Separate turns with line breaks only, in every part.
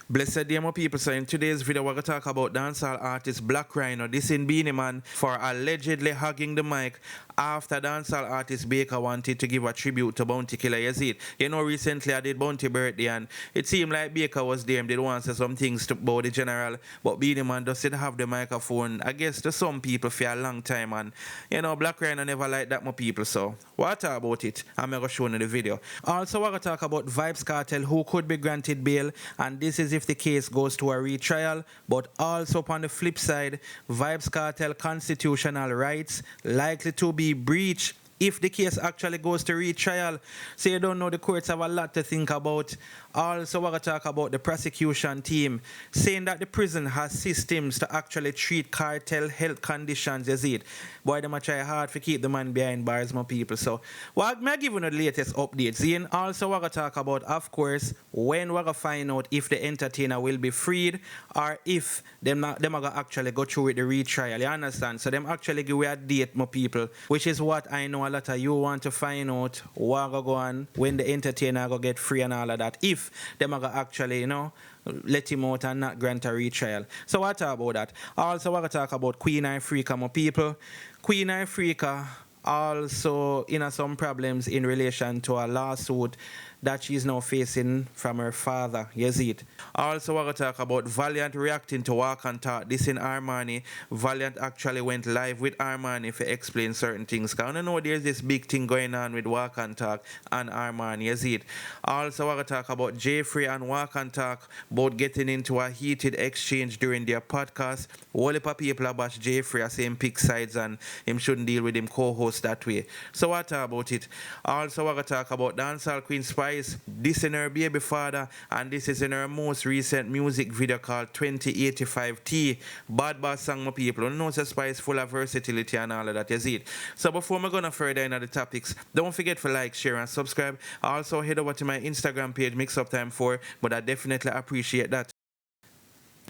Blessed day, my people. So in today's video, we're going to talk about dancehall artist Black Rhino dissing Beenie Man for allegedly hugging the mic after dancehall artist Baker wanted to give a tribute to Bounty Killer Yazid. You know, recently I did Bounty birthday and it seemed like Baker was there and did want to say some things about the general, but Beenie Man doesn't have the microphone, I guess, to some people for a long time. And, you know, Black Rhino never liked that, my people. So what about it? I'm going to show you the video. Also, we're going to talk about Vybz Kartel, who could be granted bail, and this is if the case goes to a retrial. But also on the flip side, Vybz Kartel constitutional rights likely to be breached if the case actually goes to retrial. So you don't know, the courts have a lot to think about. Also, we're going to talk about the prosecution team saying that the prison has systems to actually treat cartel health conditions, you see it. Boy, they might try hard to keep the man behind bars, my people. So, well, I'm giving you the latest updates. And also, we're going to talk about, of course, when we're going to find out if the entertainer will be freed or if them are going to actually go through with the retrial. You understand? So, them actually give you a date, my people, which is what I know a lot of you want to find out what go on when the entertainer go get free and all of that. If them are actually, you know, let him out and not grant a retrial. So what about that? Also, we're going to talk about Queen Ifrica, my people. Queen Ifrica also in some problems in relation to a lawsuit that she's now facing from her father, Yazid. Also, we're going to talk about Valiant reacting to Walk and Talk. This in Armani. Valiant actually went live with Armani to explain certain things. Because I know there's this big thing going on with Walk and Talk and Armani, Yazid. Also, we're going to talk about JRE and Walk and Talk, both getting into a heated exchange during their podcast. All the people about JRE are saying pick sides and him shouldn't deal with him co-host that way. So what about it? Also, we're going to talk about Dancehall Queen Spice. This in her baby father, and this is in her most recent music video called 2085T. Bad Boss song, my people. You know, Spice full of versatility and all of that, you see it. So before we go further into the topics, don't forget to like, share, and subscribe. Also, head over to my Instagram page, Mix Up Time 4, but I definitely appreciate that.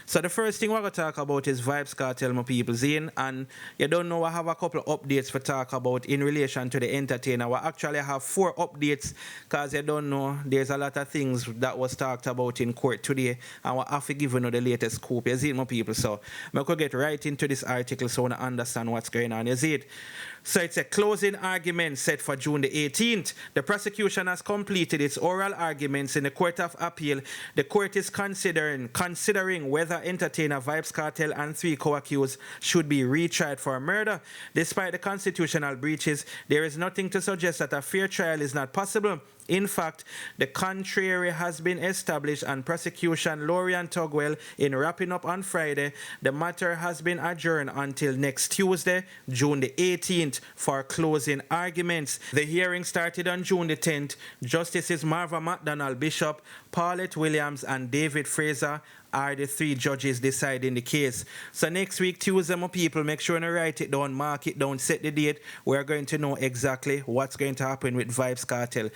So the first thing we're going to talk about is Vybz Kartel, my people, Zane. And you don't know, I have a couple of updates to talk about in relation to the entertainer. We actually have 4 updates because you don't know, there's a lot of things that was talked about in court today. And we have to give you the latest scoop, you see it, my people. So I could get right into this article so I understand what's going on, you see it. So it's a closing argument set for June the 18th. The prosecution has completed its oral arguments in the Court of Appeal. The court is considering whether entertainer Vybz Kartel and 3 co-accused should be retried for murder. Despite the constitutional breaches, there is nothing to suggest that a fair trial is not possible. In fact, the contrary has been established, and prosecution Laurie and Tugwell in wrapping up on Friday. The matter has been adjourned until next Tuesday, June the 18th, for closing arguments. The hearing started on June the 10th. Justices Marva McDonald Bishop, Paulette Williams, and David Fraser are the 3 judges deciding the case. So next week, Tuesday, my people, make sure to write it down, mark it down, set the date. We're going to know exactly what's going to happen with Vybz Kartel.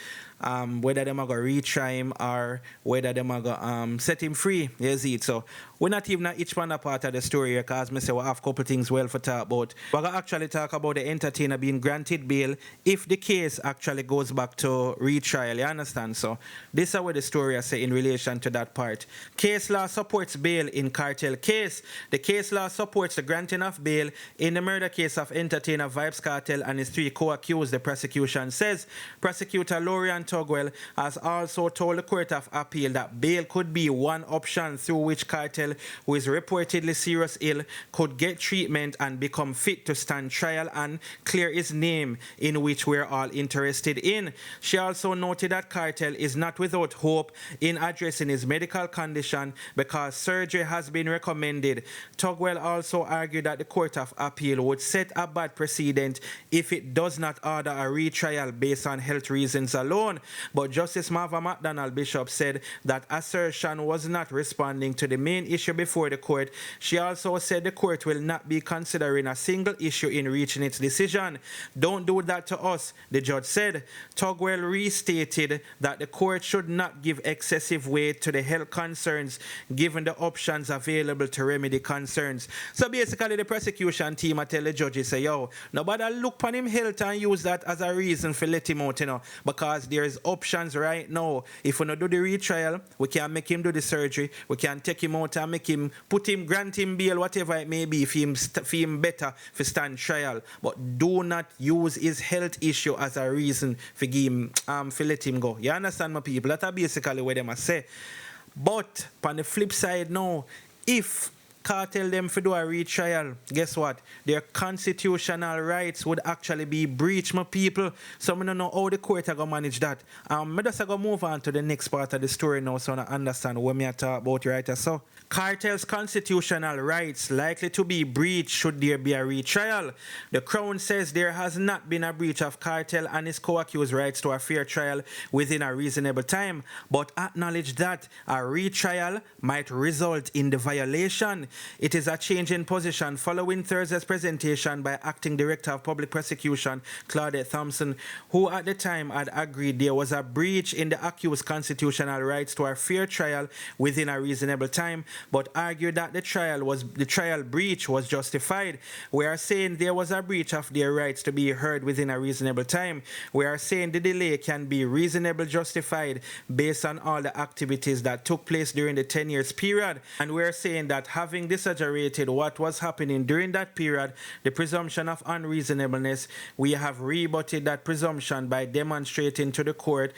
Whether they're going to retry him or whether they're going to set him free. You see it. So we're not even at each one part of the story because I say we have a couple things well for talk about. We're going to actually talk about the entertainer being granted bail if the case actually goes back to retrial. You understand? So this is what the story I say in relation to that part. Case law supports bail in cartel case. The case law supports the granting of bail in the murder case of entertainer Vybz Kartel and his 3 co-accused, the prosecution says. Prosecutor Laurie and Tugwell has also told the Court of Appeal that bail could be one option through which Kartel, who is reportedly serious ill, could get treatment and become fit to stand trial and clear his name, in which we're all interested in. She also noted that Kartel is not without hope in addressing his medical condition because surgery has been recommended. Tugwell also argued that the Court of Appeal would set a bad precedent if it does not order a retrial based on health reasons alone. But Justice Marva McDonald Bishop said that assertion was not responding to the main issue before the court. She also said the court will not be considering a single issue in reaching its decision. Don't do that to us, the judge said. Tugwell restated that the court should not give excessive weight to the health concerns given the options available to remedy concerns. So basically the prosecution team I tell the judges say, yo, nobody look upon him health and use that as a reason for let him out, you know, because there there's options right now. If we not do the retrial, we can make him do the surgery. We can take him out and make him, grant him bail, whatever it may be, for him better for stand trial. But do not use his health issue as a reason for let him go. You understand, my people? That's basically what them say. But on the flip side now, if Kartel them for do a retrial, guess what? Their constitutional rights would actually be breached, my people. So I don't know how the court are going to manage that. I just going to move on to the next part of the story now so I understand what I talk about right. So Kartel's constitutional rights likely to be breached should there be a retrial. The Crown says there has not been a breach of Kartel and his co-accused rights to a fair trial within a reasonable time, but acknowledge that a retrial might result in the violation. It is a change in position following Thursday's presentation by Acting Director of Public Prosecution, Claudette Thompson, who at the time had agreed there was a breach in the accused's constitutional rights to a fair trial within a reasonable time, but argued that the trial breach was justified. We are saying there was a breach of their rights to be heard within a reasonable time. We are saying the delay can be reasonably justified based on all the activities that took place during the 10 years period. And we are saying that having exaggerated what was happening during that period, the presumption of unreasonableness, we have rebutted that presumption by demonstrating to the court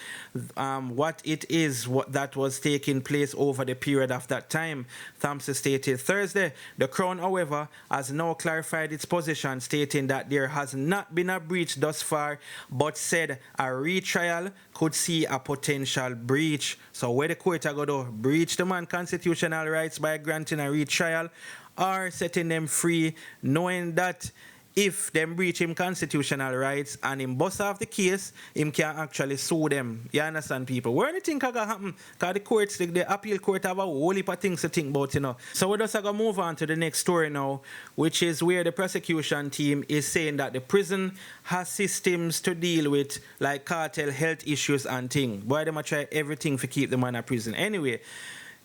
what it is that was taking place over the period of that time, Thompson stated Thursday. The Crown, however, has now clarified its position, stating that there has not been a breach thus far, but said a retrial could see a potential breach. So where the court are going to breach the man's constitutional rights by granting a retrial or setting them free, knowing that if them breach him constitutional rights and him bust off the case, him can actually sue them. You understand, people? Where anything can happen? Because the courts, the appeal court have a whole heap of things to think about, you know. So we're just going to move on to the next story now, which is where the prosecution team is saying that the prison has systems to deal with like cartel health issues and things. Boy, they might try everything to keep the man in prison. Anyway,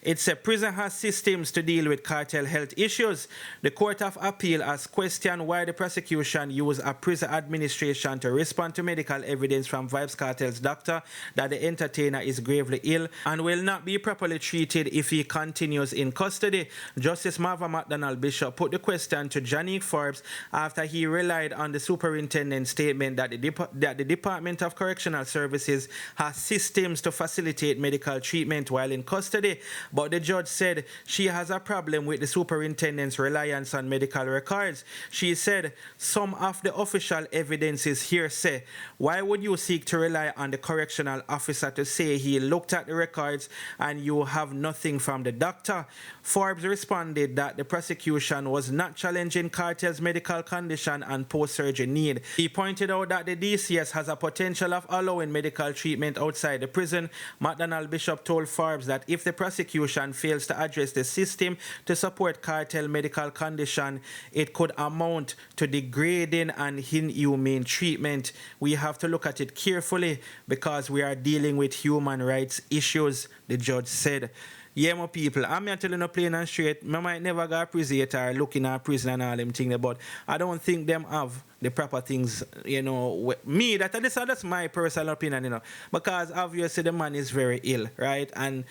it's a prison has systems to deal with cartel health issues. The Court of Appeal has questioned why the prosecution used a prison administration to respond to medical evidence from Vybz Kartel's doctor that the entertainer is gravely ill and will not be properly treated if he continues in custody. Justice Marva McDonald Bishop put the question to Janique Forbes after he relied on the superintendent's statement that the Department of Correctional Services has systems to facilitate medical treatment while in custody. But the judge said she has a problem with the superintendent's reliance on medical records. She said some of the official evidence is hearsay. Why would you seek to rely on the correctional officer to say he looked at the records and you have nothing from the doctor? Forbes responded that the prosecution was not challenging Kartel's medical condition and post-surgery need. He pointed out that the DCS has a potential of allowing medical treatment outside the prison. McDonald Bishop told Forbes that if the prosecution fails to address the system to support cartel medical condition, it could amount to degrading and inhumane treatment. We have to look at it carefully because we are dealing with human rights issues, the judge said. Yeah, my people, I'm here telling you plain and straight, I might never go to prison yet or looking at prison and all them things, but I don't think them have the proper things, you know. Me, that's my personal opinion, you know, because obviously the man is very ill, right? And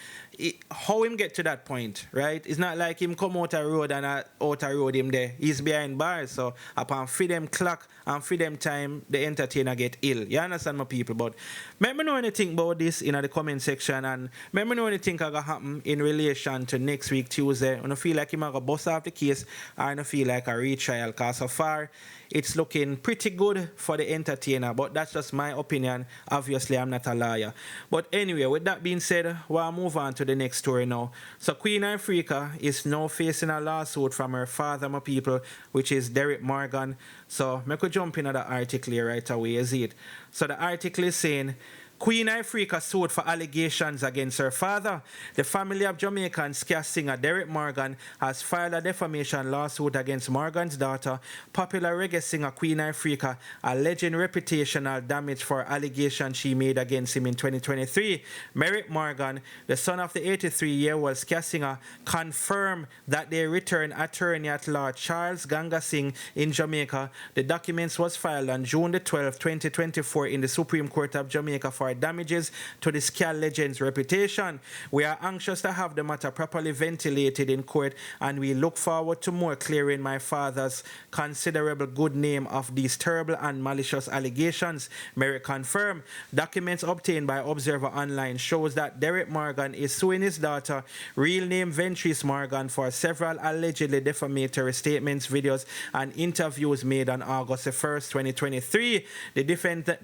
how him get to that point, right? It's not like him come out a road and out a road him there. He's behind bars, so upon feed them clock and feed them time, the entertainer get ill. You understand, my people? But let me know anything about this in the comment section, and let me know anything that will happen in relation to next week, Tuesday. I don't feel like him going to bust off the case, or I don't feel like a retrial, because so far, it's looking pretty good for the entertainer, but that's just my opinion. Obviously, I'm not a lawyer. But anyway, with that being said, we'll move on to the next story now. So Queen Ifrica is now facing a lawsuit from her father, my people, which is Derek Morgan. So I could jump into the article here right away, is it? So the article is saying, Queen Ifrica sued for allegations against her father. The family of Jamaican ska singer Derek Morgan has filed a defamation lawsuit against Morgan's daughter, popular reggae singer Queen Ifrica, alleging reputational damage for allegations she made against him in 2023. Merrick Morgan, the son of the 83-year-old ska singer, confirmed that they returned attorney at law Charles Ganga Singh in Jamaica. The documents was filed on June the 12th, 2024 in the Supreme Court of Jamaica for for damages to the ska legend's reputation. We are anxious to have the matter properly ventilated in court, and we look forward to more clearing my father's considerable good name of these terrible and malicious allegations. Merrick confirmed. Documents obtained by Observer Online shows that Derek Morgan is suing his daughter, real name Ventrice Morgan, for several allegedly defamatory statements, videos, and interviews made on August 1st, 2023. The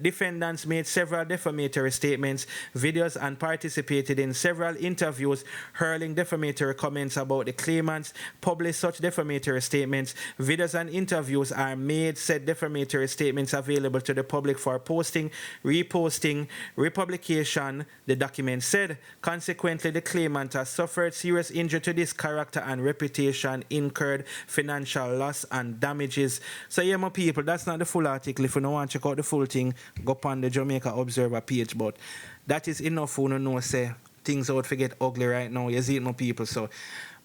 defendants made several defamatory statements, videos, and participated in several interviews, hurling defamatory comments about the claimants. Published such defamatory statements, videos, and interviews are made said defamatory statements available to the public for posting, reposting, republication, the document said. Consequently, the claimant has suffered serious injury to this character and reputation, incurred financial loss and damages. So yeah, my people, that's not the full article. If you don't want to check out the full thing, go on the Jamaica Observer page. But that is enough for you to know, say, things out to get ugly right now. You see it, my people. So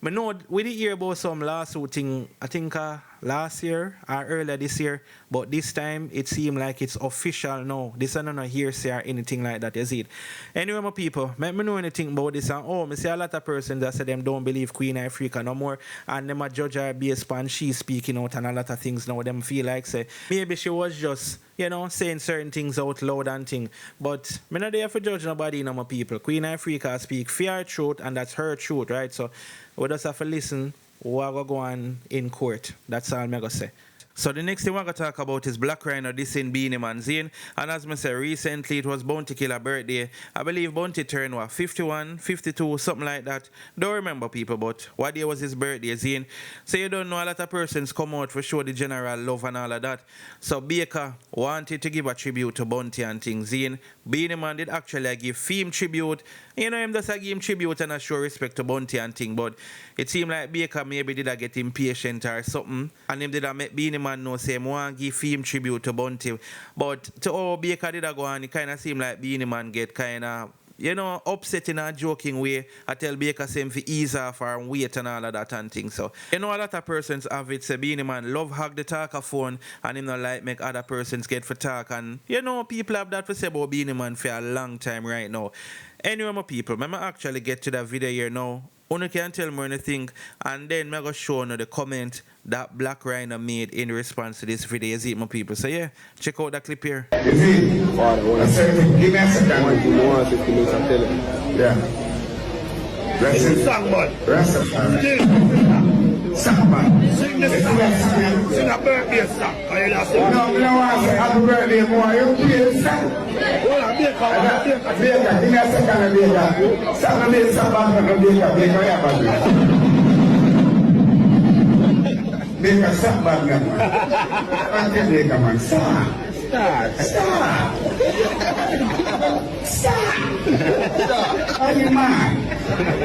I know we did hear about some lawsuit thing, I think last year or earlier this year, but this time it seemed like it's official now. This is not a hearsay or anything like that, you see it. Anyway, my people, let me know anything about this. And I see a lot of persons that say them don't believe Queen Ifrica no more, and them a judge her based on she speaking out and a lot of things now. Them feel like say maybe she was just, you know, saying certain things out loud and thing. But I'm not there for judge nobody, my people. Queen Ifrica speak fair truth, and that's her truth, right? So we just have to listen what we go on in court. That's all I'm going to say. So the next thing we're going to talk about is Black Rhino dissing Beenie Man Zane. And as I said, recently it was Bounty Killer birthday. I believe Bounty turned, 51, 52, something like that. Don't remember, people, but what day was his birthday, Zane? So you don't know, a lot of persons come out for show the general love and all of that. So Baker wanted to give a tribute to Bounty and things, Zane. Beenie Man did actually give theme tribute. You know, him just give him tribute and show respect to Bounty and thing. But it seemed like Baker maybe did get impatient or something. And him did make Beenie Man know say want give him tribute to Bounty, but to all Baker did go on, it kind of seem like Beenie Man get kind of, you know, upset in a joking way. I tell Baker same for ease off or wait and all of that and things. So you know, a lot of persons have it say Beenie Man love hug the talker phone and him not like make other persons get for talk, and you know, people have that for say about Beenie Man for a long time right now. Anyway, my people, I'm actually get to that video here now. You can tell me anything, and then I'm going to show you the comment that Black Rhino made in response to this video. You see it, my people? So yeah, check out that clip here.
You see? Father, give me a second. Yeah. Rest song, bud. Rest of song, bud. Sing the song. Sing a birthday song. No, I don't want to say happy birthday, boy. You play the song. Baker, give me a second, Baker. Song me song back from Baker. Baker, yeah, bud. Baker, stop back now. Until Baker, man. Stop. Are you mad?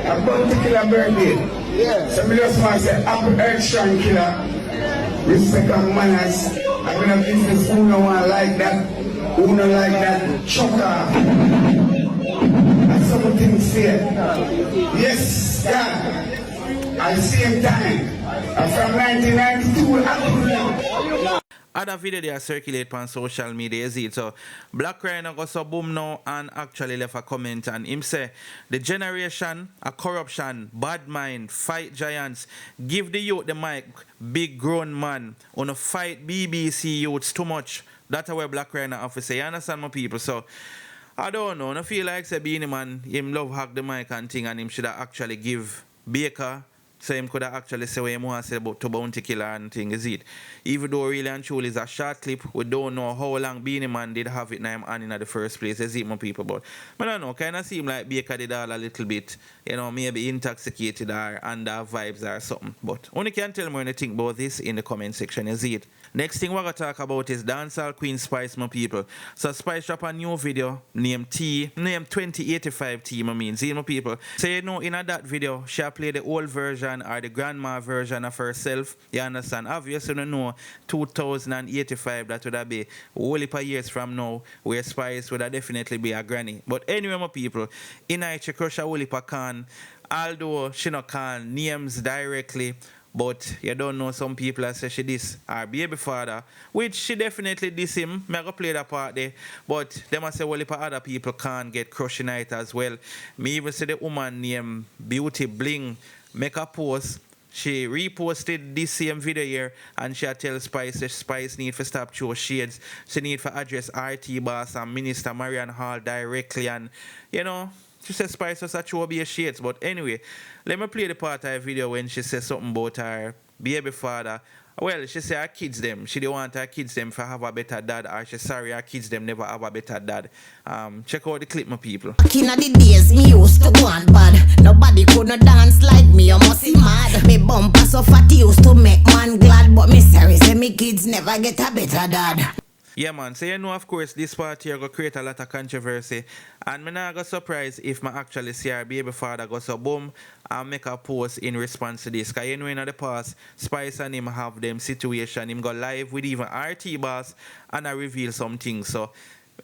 I'm going to kill a birthday. Yeah. Somebody else want to say, Apple Action Killer. Respect and manners. I'm going to business who don't want like that. Who don't like that. Choker. That's something say. Yes, yeah. At the same time. From 1992, Apple.
Other video they are circulate on social media, you see it. So Black Rhino got so boom now and actually left a comment, and him say the generation a corruption, bad mind, fight giants, give the youth the mic, big grown man, on a fight BBC youths too much. That's where Black Rhino have to say. You understand, my people? So I don't know. I feel like say Beenie Man, him love hack the mic and thing, and him should actually give Baker. So him could actually say what he want to say about to Bounty Killer and thing, is it? Even though really and truly is a short clip, we don't know how long Beenie Man did have it now and in the first place, is it, my people? But I don't know, kind of seem like Baker did all a little bit, you know, maybe intoxicated or under vibes or something. But only can tell me anything about this in the comment section, is it? Next thing we're going to talk about is Dancehall Queen Spice, my people. So Spice drop a new video named 2085 T, see, my people. So you know, in that video, she played the old version or the grandma version of herself, you understand? Obviously, you know, 2085, that would be a whole heap of years from now, where Spice would definitely be a granny. But anyway, my people, in she crush a whole heap of can, although she not call names directly, But you don't know some people that say she diss her baby father, which she definitely diss him. Me go play that part there. But them must say, well, if other people can't get crushing it as well. Me even see the woman named Beauty Bling make a post. She reposted this same video here and she tell Spice that Spice need to stop show shades. She need to address RT boss and Minister Marian Hall directly, and you know, she said Spice was a show be a shades. But anyway, let me play the part of the video when she says something about her baby father. Well, she say her kids them. She don't want her kids them to have a better dad, or she sorry her kids them never have a better dad. Check out the clip, my people.
Back in the days, me used to go on bad. Nobody could not dance like me, you must be mad. Me bumper so fat used to make man glad, but me sorry say me kids never get a better dad.
Yeah, man. So, you know, of course, this part here will create a lot of controversy. And me not go surprised if me actually see our baby father go so boom and make a post in response to this. Because you know, in the past, Spice and him have them situation. Him go live with even RT boss and I reveal some things. So,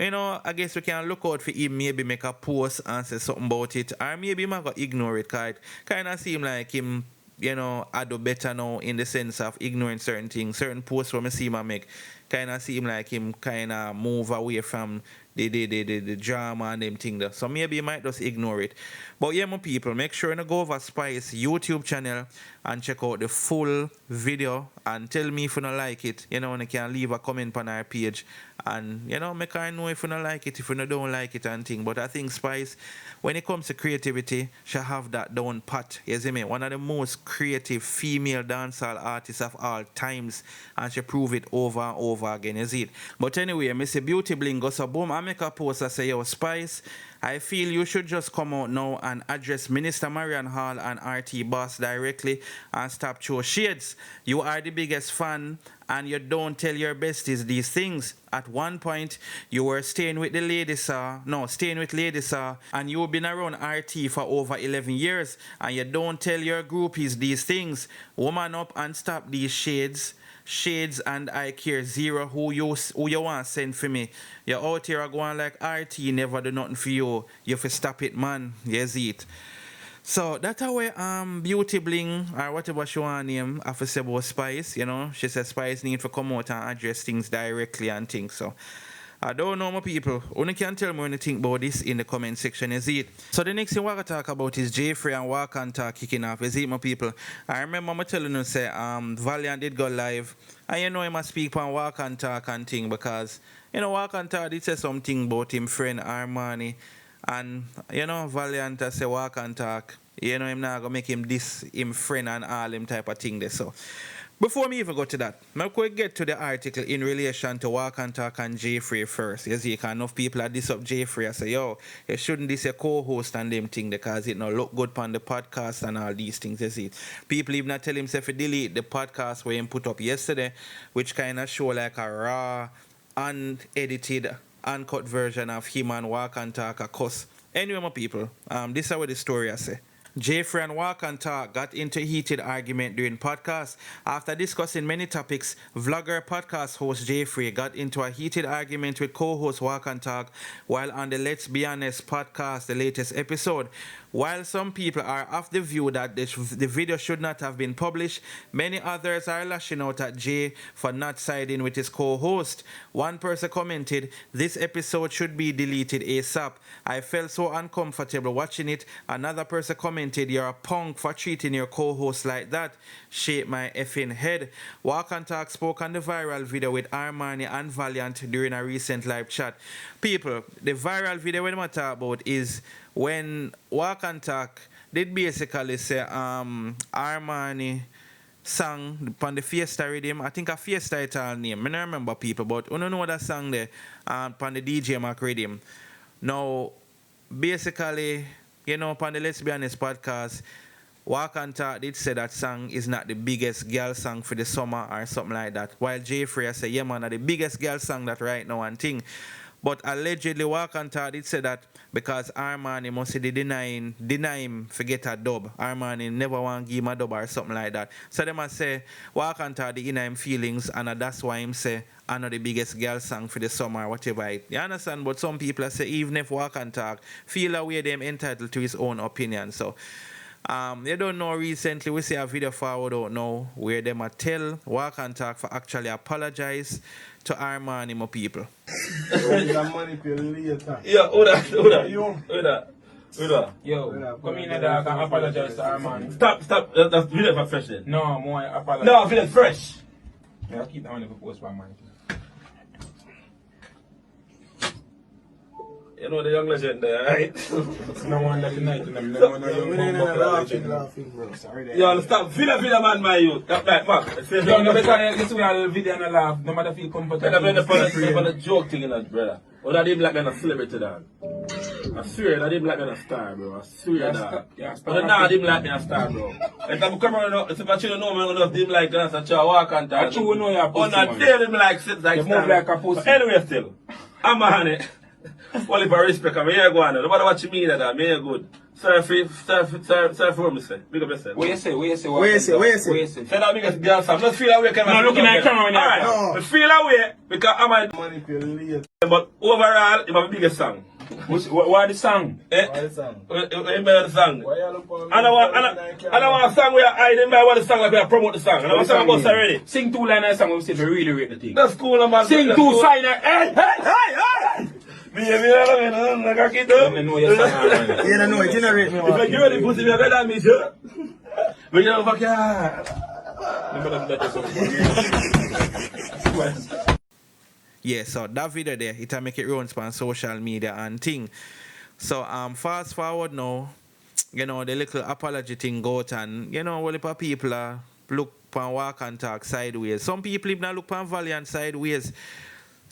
you know, I guess we can look out for him maybe make a post and say something about it. Or maybe him go ignore it. Because it kind of seem like him, you know, I do better now in the sense of ignoring certain things. Certain posts from I see him make kind of seem like him kind of move away from the drama and them thing there. So maybe you might just ignore it. But yeah, my people, make sure you go over Spice YouTube channel and check out the full video and tell me if you don't like it. You know, and you can leave a comment on our page and, you know, make I know if you don't like it, if you don't like it and thing. But I think Spice, when it comes to creativity, she have that down pat. You see me? One of the most creative female dancehall artists of all times, and she prove it over and over again, you see it? But anyway, I say Beauty Bling goes so boom, I make a post, I say, yo, Spice, I feel you should just come out now and address Minister Marian Hall and RT Boss directly and stop show shades. You are the biggest fan and you don't tell your besties these things. At one point, you were staying with the ladies, and you've been around RT for over 11 years and you don't tell your groupies these things. Woman up and stop these shades. And I care zero who you want to send for me. You're out here going like RT never do nothing for you. You have to stop it, man. Yes, it. So that's how Beauty Bling or whatever she want name have to say about Spice, you know. She says Spice need to come out and address things directly and things. So I don't know, my people. Only can tell me when you think about this in the comment section, is it? So the next thing we're going to talk about is JRE and Walk Talk kicking off, is it, my people? I remember me telling you, say, Valiant did go live, and you know he must speak on Walk Talk and thing, because, you know, Walk Talk did say something about him friend Armani, and, you know, Valiant say Walk Talk, you know, him not going to make him this, him friend and all him type of thing there, so. Before me even go to that, I could get to the article in relation to Walk Talk and JRE first. You see, enough people are this up JRE. I say, yo, you shouldn't this a co-host and them thing because it not look good on the podcast and all these things. You see, people even tell himself to delete the podcast where he put up yesterday, which kind of show like a raw, unedited, uncut version of him and Walk Talk a cuss. Anyway, my people, this is what the story I say. JRE and Walk Talk got into a heated argument during podcast. After discussing many topics, vlogger podcast host JRE got into a heated argument with co-host Walk Talk while on the Let's Be Honest podcast, the latest episode. While some people are of the view that the video should not have been published, many others are lashing out at Jay for not siding with his co-host. One person commented, "This episode should be deleted ASAP. I felt so uncomfortable watching it." Another person commented, "You're a punk for treating your co-host like that. Shake my effing head." Walk Talk spoke on the viral video with Armani and Valiant during a recent live chat. People, the viral video we're talking about is when Walk Talk did basically say Armani sang on the Fiesta rhythm. I think a Fiesta title name. I don't remember, people, but I don't know that song there on the DJ Mac rhythm. Now, basically, you know, on the Let's Be Honest podcast, Walk Talk did say that song is not the biggest girl song for the summer or something like that. While JRE say, yeah, man, the biggest girl song that right now and thing. But allegedly, Walk Talk did say that because Armani must say deny him forget a dub. Armani never want to give him a dub or something like that. So they must say Walk Talk deny him feelings, and that's why him say I know the biggest girl song for the summer, whatever. You understand? But some people say even if Walk Talk feel a way them entitled to his own opinion. So You don't know, recently we see a video forward out now where them a tell Walk and Talk for actually apologize to Armani, my people.
Yeah, who that?
Yo, come in and apologize to Armani.
Stop. That's video for fresh then.
No, more apologize.
No, video fresh.
I'll keep that one if I post by mine.
You know the young legend there, right?
No one left tonight and them. No one young Sorry.
Yo, stop. Video man, my youth. That like, fuck.
Yo, no better this way I'll video and laugh. No matter if you comfortable.
Better for the joke thing in that, brother. Or that didn't like a celebrity, dog. I swear, that didn't like a star, bro. I swear, dog. But now I didn't like a star, bro. Like, I'm coming up, if I should know, man, enough didn't like dance, I try Walk and Talk.
I true know you're a pussy,
man. They didn't like sit like
you move like a pussy.
But anyway, still, I'm on it. Only for respect, I'm here going. No matter what you mean, that I'm here good. Sorry for what me say. Big up yourself.
What you say?
Say that biggest dance. I'm not feeling away.
No, looking at camera when you're
alright. I feel away because I'm a manipulate. But overall, it's my biggest song.
What the song?
What the song? The song. I don't want a song where I didn't buy the song like I promote the song. I don't want a song about already.
Sing 2 lines of song we say we really rate the thing.
That's cool, man.
Sing 2 sign. Hey!
Me, I got it up.
You know your song already.
You don't know it, generate me.
If I give you the pussy, I got that, me, sure. But you know, fuck yeah.
Yeah, so that video there, it'll make it rounds on social media and thing. So fast forward now, you know, the little apology thing go out and, you know, all the people look upon Walk and Talk sideways. Some people even look upon Valiant sideways.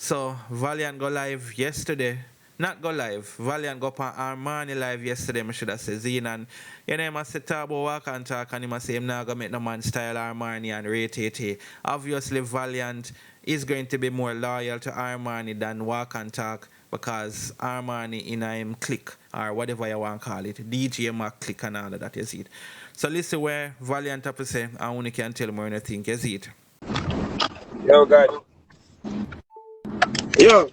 So Valiant go live yesterday. Not go live. Valiant go upon Armani live yesterday, I should have said Zine. And you know, he must say talk about Walk and Talk and he must say him not gonna make no man style Armani and rate it. Obviously Valiant is going to be more loyal to Armani than Walk and Talk because Armani in him click or whatever you want to call it. DJ Mac click and all of that, you see it. So listen where Valiant have to say and only can tell me when you think, you see it.
Yo, guys. Yo.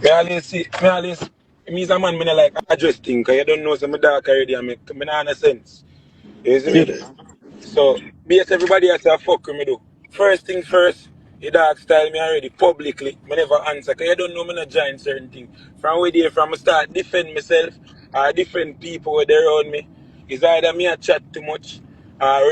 Me always, me's a man, me not like address thing, cause you don't know some dark already, and me not understand. You see me? So, base everybody else a fuck with me do. First thing first, you dark style me already publicly, me never answer, cause you don't know me not join certain things. From where there, from I start defend myself, or defend people where they around me, it's either me a chat too much, or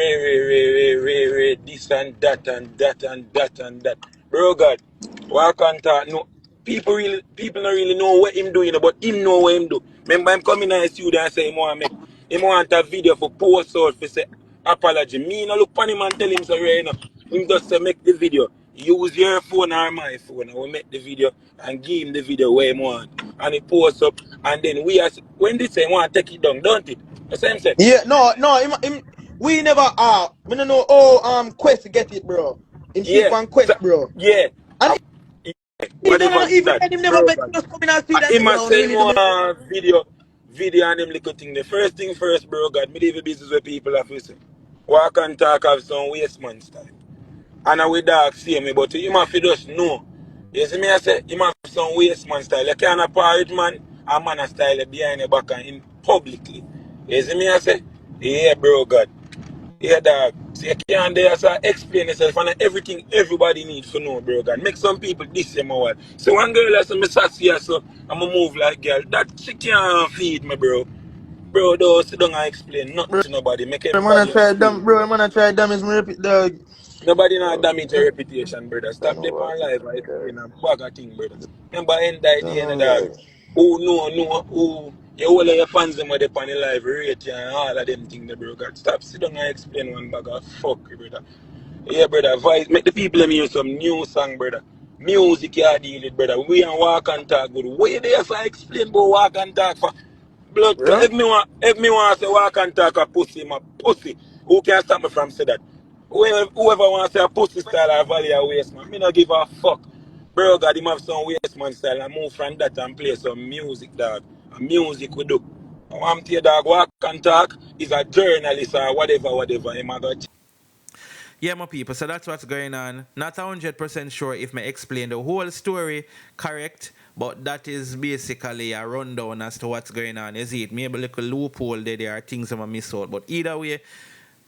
this and that and that and that and that. Bro God, Walk and Talk, no. People don't really know what him doing, but him know what him do. Remember him coming in the studio and say he want a video for post out for say apology. Me no look upon him and tell him so right now. Him just say make the video. Use your phone or my phone and we make the video and give him the video where he want. And he post up and then when they say want to take it down, don't it? The same say.
Yeah, no, we never we don't know how Quest get it, bro. Him keep on Quest, bro.
Yeah.
And
What
even him never make just come in and see that.
He must say more video and them little thing. The first thing first, bro, God, me leave a business where people have to say. Walk and Talk have some waste man style. And I will dark see me, but you must just know. You see me, I say, you must have some waste man style. You can't apart man, a man a style behind your back and in publicly. You see me, I say, yeah, bro, God. Yeah, dog. So you can't there so explain yourself and everything everybody needs to know, bro. God. Make some people this same hour. So one girl has some sassy so I'ma move like girl. That she can't feed me, bro. Bro, don't sit down and explain nothing to nobody. Make everybody.
Man, try damage my dog.
Nobody not damage your reputation, brother. Stop them on live and explain a bag of thing, brother. Remember end the end dog. Who you all of your fans them are there on the live rate and all of them things, bro. God, stop sit down and explain one bag of fuck, brother. Yeah, brother, voice, make the people let me hear some new song, brother. Music you deal with, brother. We and Walk and Talk good. Where they have to explain about Walk and Talk for blood? Yeah? If me want to say Walk and Talk a pussy, my pussy. Who can stop me from say that? Whoever wants to say a pussy style or value a waste, man, me not give a fuck. Bro, God, him have some waste man style and move from that and play some music, dog. And music we do. I want to tell dog, Walk and Talk is a journalist or whatever. Him a go.
Yeah, my people, so that's what's going on. Not 100% sure if I explain the whole story correct, But that is basically a rundown as to what's going on. You see it, maybe a little loophole there are things I'm miss out. But either way,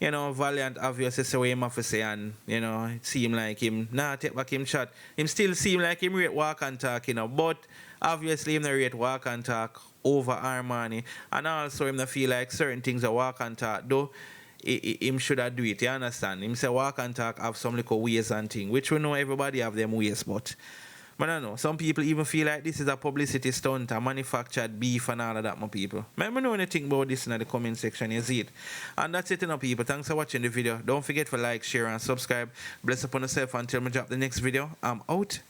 you know, Valiant obviously say what him have to say, and you know, it seem like him take back him shot. Him still seem like him rate Walk and Talk, you know, but obviously him not rate Walk and Talk over Armani, and also him not feel like certain things that Walk and Talk though him should have do it, you understand? Him say Walk and Talk have some little ways and thing, which we know everybody have them ways, but I don't know. Some people even feel like this is a publicity stunt, a manufactured beef and all of that, my people. Let me know anything about this in the comment section, you see it. And that's it, you know, people. Thanks for watching the video. Don't forget to like, share, and subscribe. Bless upon yourself until I drop the next video. I'm out.